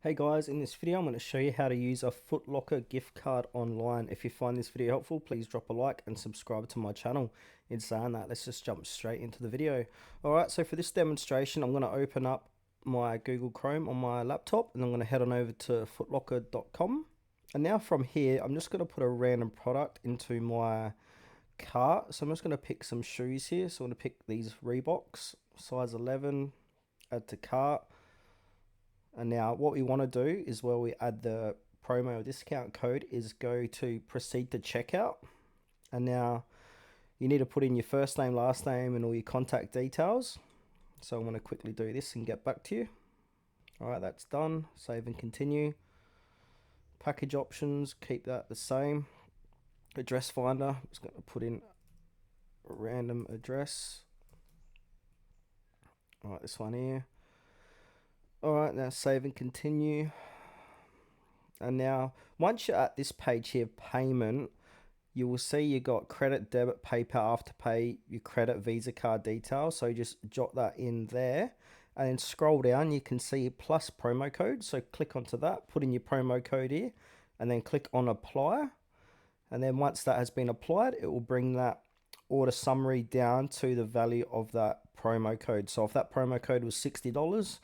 Hey guys, in this video I'm going to show you how to use a Footlocker gift card online. If you find this video helpful, please drop a like and subscribe to my channel. In saying that, let's just jump straight into the video. Alright, so for this demonstration I'm going to open up my Google Chrome on my laptop and I'm going to head on over to footlocker.com. And now from here I'm just going to put a random product into my cart. So I'm just going to pick some shoes here. So I'm going to pick these Reeboks, size 11, add to cart. And now what we want to do is where we add the promo or discount code is go to proceed to checkout. And now you need to put in your first name, last name, and all your contact details. So I'm going to quickly do this and get back to you. All right, that's done. Save and continue. Package options, keep that the same. Address finder, I'm just going to put in a random address. All right, this one here. Alright, now save and continue. And now, once you're at this page here, payment, you will see you got credit, debit, PayPal, Afterpay, your credit, Visa card details. So just jot that in there. And then scroll down, you can see plus promo code. So click onto that, put in your promo code here, and then click on apply. And then once that has been applied, it will bring that order summary down to the value of that promo code. So if that promo code was $60,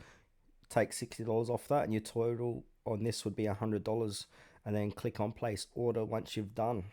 take $60 off that and your total on this would be $100, and then click on place order once you've done.